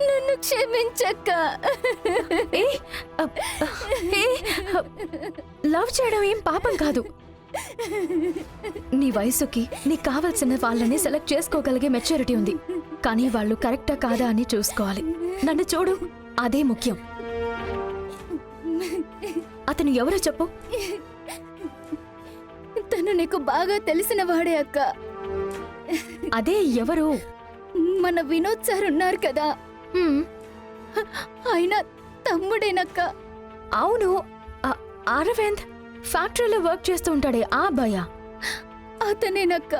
నన్ను క్షమించక్క. లవ్ చేయడం ఏం పాపం కాదు. నీ వయసుకి నీకు కావాల్సిన వాళ్ళని సెలెక్ట్ చేసుకోగలిగే మెచ్యూరిటీ ఉంది. కానీ వాళ్ళు కరెక్టా కాదా అని చూసుకోవాలి. నన్ను చూడు, అదే ముఖ్యం. అతను ఎవరో చెప్పు. తను నీకు బాగా తెలిసిన వాడే అక్క. అదే ఎవరు? మన వినోద్ సార్ ఉన్నారు కదా, ఆయన తమ్ముడేనక్క. అవును, అరవింద్ ఫ్యాక్టరీలో వర్క్ చేస్తూ ఉంటాడే ఆ అబ్బాయా? అతనేనక్క.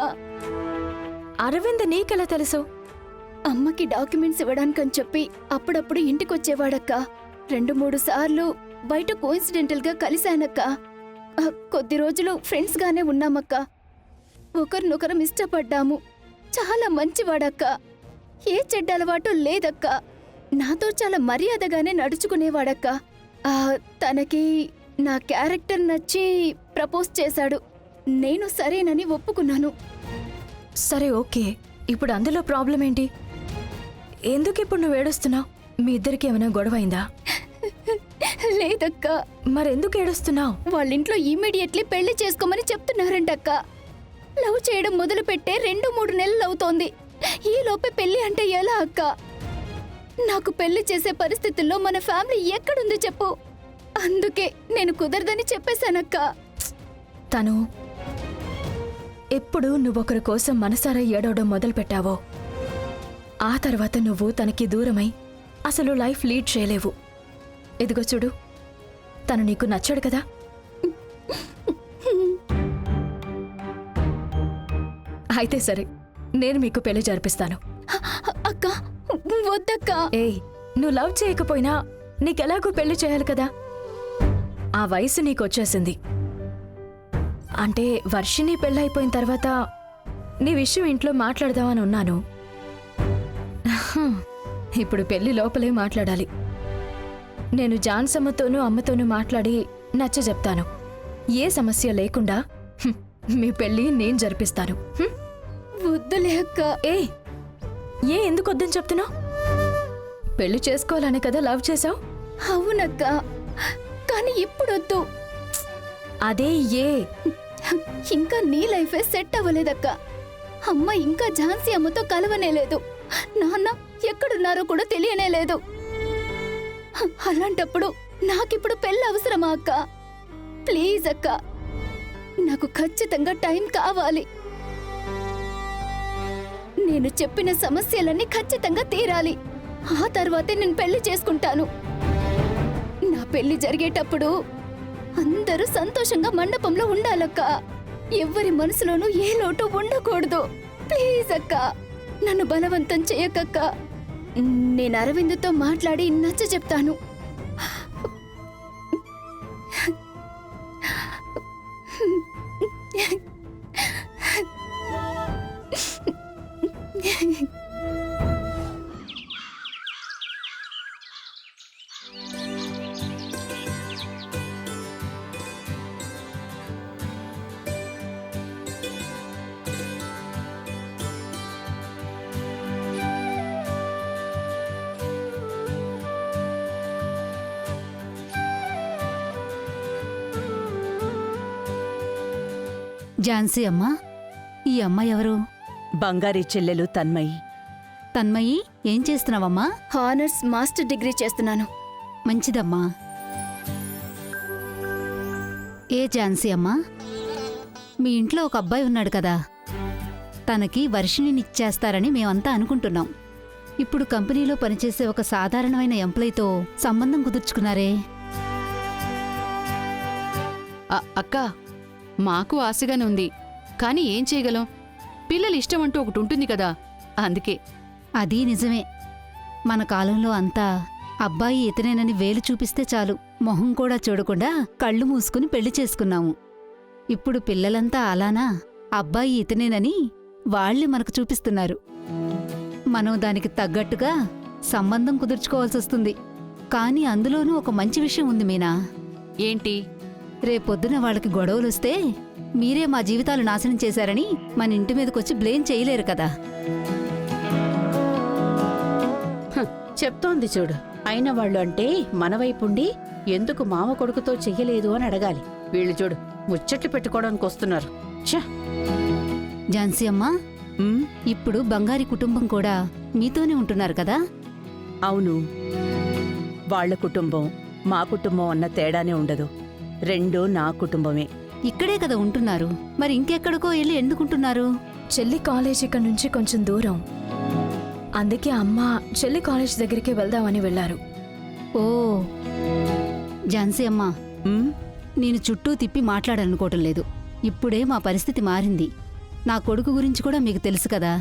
అరవింద్ నీకెలా తెలుసు? అమ్మకి డాక్యుమెంట్స్ ఇవ్వడానికని చెప్పి అప్పుడప్పుడు ఇంటికొచ్చేవాడక్క. 2-3 సార్లు బయట కోయిన్సిడెంటల్ గా కలిశానక్క. కొద్ది రోజులు ఫ్రెండ్స్ గానే ఉన్నామక్క. ఒకరినొకరం ఇష్టపడ్డాము. చాలా మంచివాడక్క. ఏ చెడ్డ అలవాటు లేదక్క. నాతో చాలా మర్యాదగానే నడుచుకునేవాడక్క. తనకి నా క్యారెక్టర్ నచ్చి ప్రపోజ్ చేశాడు. నేను సరేనని ఒప్పుకున్నాను. సరే, ఓకే. ఇప్పుడు అందులో ప్రాబ్లం ఏంటి? ఎందుకు ఇప్పుడు నువ్వు ఏడుస్తున్నావు? మీ ఇద్దరికి ఏమైనా గొడవైందా? లేదక్క. మరెందుకు ఏడుస్తున్నావు? వాళ్ళింట్లో ఇమ్మీడియట్లీ పెళ్లి చేసుకోమని చెప్తున్నారంటక్క. లవ్ చేయడం మొదలు పెట్టే 2-3 నెలలు అవుతోంది. ఈ లోపే పెళ్లి అంటే ఎలా అక్క? నాకు పెళ్లి చేసే పరిస్థితుల్లో మన ఫ్యామిలీ ఎక్కడుంది చెప్పు. అందుకే నేను కుదరదని చెప్పేశానక్క. తను ఎప్పుడు నువ్వొకరి కోసం మనసారా ఏడవడం మొదలుపెట్టావో ఆ తర్వాత నువ్వు తనకి దూరమై అసలు లైఫ్ లీడ్ చేయలేవు. ఇదిగో చూడు, తను నీకు నచ్చాడు కదా. అయితే సరే, నేను మీకు పెళ్లి జరిపిస్తాను. అక్క వద్దక్క. ఏయ్, నువ్వు లవ్ చేయకపోయినా నీకెలాగూ పెళ్లి చేయాలి కదా. ఆ వయసు నీకొచ్చేసింది. అంటే వర్షిని పెళ్ళైపోయిన తర్వాత నీ విషయం ఇంట్లో మాట్లాడదామని ఉన్నాను. ఇప్పుడు పెళ్లి లోపలే మాట్లాడాలి. నేను జాన్సమ్మతోనూ అమ్మతోనూ మాట్లాడి నచ్చ చెప్తాను. ఏ సమస్య లేకుండా మీ పెళ్లి నేను జరిపిస్తాను. వద్దులే అక్క. ఎందుకు వద్దని చెప్తున్నావు? పెళ్లి చేసుకోవాలని కదా లవ్ చేసావు? అవునక్క, కానీ ఇప్పుడొద్దు. అదే ఇంకా నీ లైఫే సెట్ అవ్వలేదక్క. అమ్మ ఇంకా ఝాన్సీ అమ్మతో కలవనేలేదు. నాన్న ఎక్కడున్నారో కూడా తెలియనేలేదు. అలాంటప్పుడు నాకిప్పుడు పెళ్ళి అవసరమా అక్క? ప్లీజ్ అక్క, నాకు ఖచ్చితంగా టైం కావాలి. నేను చెప్పిన సమస్యలన్నీ ఖచ్చితంగా తీరాలి. ఆ తర్వాతే నేను పెళ్లి చేసుకుంటాను. నా పెళ్లి జరిగేటప్పుడు అందరూ సంతోషంగా మండపంలో ఉండాలక్క. ఎవ్వరి మనసులోనూ ఏ లోటు ఉండకూడదు. ప్లీజ్ అక్క, నన్ను బలవంతం చేయకక్క. నేను అరవింద్తో మాట్లాడి నచ్చ చెప్తాను. ఝాన్సీ అమ్మా, ఈ అమ్మ ఎవరు? బంగారీ చెల్లెలు తన్మయి. తన్మయి, ఏం చేస్తున్నావమ్మా? హానర్స్ మాస్టర్ డిగ్రీ చేస్తున్నాను. మంచిదమ్మా. ఏ ఝాన్సీ అమ్మా, మీ ఇంట్లో ఒక అబ్బాయి ఉన్నాడు కదా, తనకి వర్షిణినిచ్చేస్తారని మేమంతా అనుకుంటున్నాం. ఇప్పుడు కంపెనీలో పనిచేసే ఒక సాధారణమైన ఎంప్లాయీతో సంబంధం కుదుర్చుకున్నారే. అక్క, మాకు ఆశగానే ఉంది. కానీ ఏం చేయగలం? పిల్లల ఇష్టం అంటూ ఒకటి ఉంటుంది కదా, అందుకే. అది నిజమే. మన కాలంలో అంతా అబ్బాయి ఇతనేనని వేలు చూపిస్తే చాలు, మొహం కూడా చూడకుండా కళ్ళు మూసుకుని పెళ్లి చేసుకున్నాము. ఇప్పుడు పిల్లలంతా అలానా? అబ్బాయి ఇతనేనని వాళ్ళే మనకు చూపిస్తున్నారు. మనం దానికి తగ్గట్టుగా సంబంధం కుదుర్చుకోవాల్సొస్తుంది. కానీ అందులోనూ ఒక మంచి విషయం ఉంది మీనా. ఏంటి? రేపొద్దున వాళ్ళకి గొడవలొస్తే మీరే మా జీవితాలు నాశనం చేశారని మన ఇంటి మీదకొచ్చి బ్లేమ్ చేయలేరు కదా. చెప్తోంది చూడు. అయిన వాళ్ళు అంటే మన వైపుండి ఎందుకు మామ కొడుకుతో చెయ్యలేదు అని అడగాలి. వీళ్ళు చూడు ముచ్చట్లు పెట్టుకోవడానికి వస్తున్నారు. ఛ! ఝాన్సీ అమ్మా, ఉమ్, ఇప్పుడు బంగారి కుటుంబం కూడా మీతోనే ఉంటున్నారు కదా? అవును. వాళ్ళ కుటుంబం మా కుటుంబం అన్న తేడానే ఉండదు. రెండూ నా కుటుంబమే. ఇక్కడే కదా ఉంటున్నారు, మరి ఇంకెక్కడికో వెళ్ళి ఎందుకుంటున్నారు? చెల్లి కాలేజ్ ఇక్కడ నుంచి కొంచెం దూరం. అందుకే అమ్మ చెల్లి కాలేజ్ దగ్గరికి వెళ్దామని వెళ్లారు. ఓ ఝాన్సీ అమ్మా, ఉమ్, నేను చుట్టూ తిప్పి మాట్లాడనుకోవటం లేదు. ఇప్పుడే మా పరిస్థితి మారింది. నా కొడుకు గురించి కూడా మీకు తెలుసు కదా,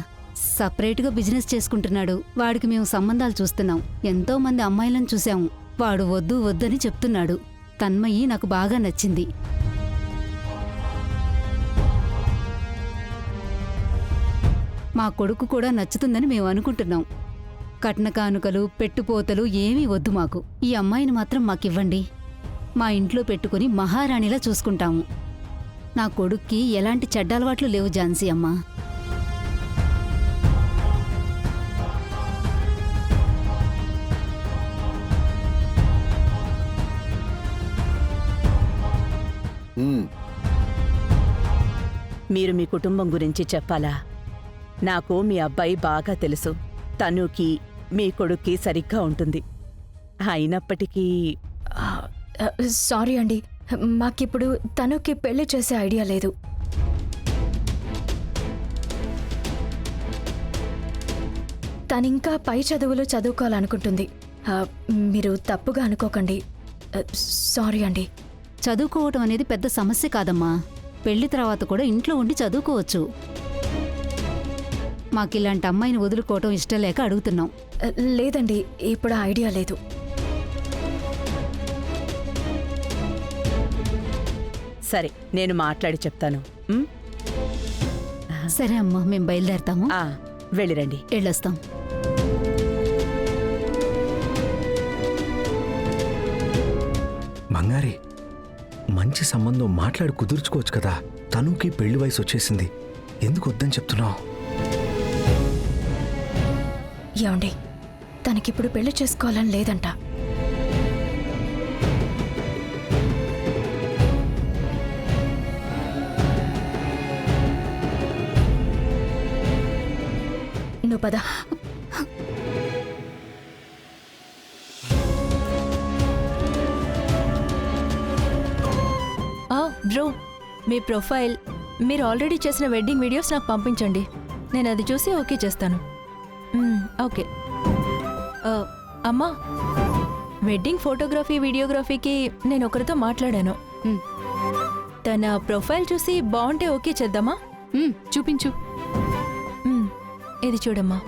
సపరేట్గా బిజినెస్ చేసుకుంటున్నాడు. వాడికి మేము సంబంధాలు చూస్తున్నాం. ఎంతో మంది అమ్మాయిలను చూశాము. వాడు వద్దు వద్దని చెప్తున్నాడు. తన్మయి నాకు బాగా నచ్చింది. మా కొడుకు కూడా నచ్చుతుందని మేము అనుకుంటున్నాం. కట్న కానుకలు, పెట్టుపోతలు ఏమీ వద్దు మాకు. ఈ అమ్మాయిని మాత్రం మాకివ్వండి. మా ఇంట్లో పెట్టుకుని మహారాణిలా చూసుకుంటాము. నా కొడుక్కి ఎలాంటి చెడ్డలవాట్లు లేవు ఝాన్సీ అమ్మా. మీరు మీ కుటుంబం గురించి చెప్పాలా? నాకు మీ అబ్బాయి బాగా తెలుసు. తనుకి మీ కొడుక్కి సరిగ్గా ఉంటుంది. అయినప్పటికీ సారీ అండి, మాకిప్పుడు తనుకి పెళ్లి చేసే ఐడియా లేదు. తనింకా పై చదువులు చదువుకోవాలనుకుంటుంది. మీరు తప్పుగా అనుకోకండి. సారీ అండి. చదువుకోవటం అనేది పెద్ద సమస్య కాదమ్మా. పెళ్లి తర్వాత కూడా ఇంట్లో ఉండి చదువుకోవచ్చు. మాకిలాంటి అమ్మాయిని వదులుకోవటం ఇష్టం లేక అడుగుతున్నాం. లేదండి, ఇప్పుడు ఆ ఐడియా లేదు. సరే, నేను మాట్లాడి చెప్తాను. ఉమ్? సరే అమ్మా, మేం బయలుదేరతాము. ఆ, వెళ్ళిరండి. వెళ్ళొస్తాం. బంగారి, మంచి సంబంధం మాట్లాడి కుదుర్చుకోవచ్చు కదా. తనుకి పెళ్లి వయసు వచ్చేసింది, ఎందుకు వద్దని చెప్తున్నావు? ఏమండి, తనకిప్పుడు పెళ్లి చేసుకోవాలని లేదంట. నువ్వు పద. బ్రో, మీ ప్రొఫైల్, మీరు ఆల్రెడీ చేసిన వెడ్డింగ్ వీడియోస్ నాకు పంపించండి. నేను అది చూసి ఓకే చేస్తాను. ఓకే. అమ్మా, వెడ్డింగ్ ఫోటోగ్రఫీ వీడియోగ్రఫీకి నేను ఒకరితో మాట్లాడాను. తన ప్రొఫైల్ చూసి బాగుంటే ఓకే చేద్దామా? చూపించు. ఇది చూడమ్మా.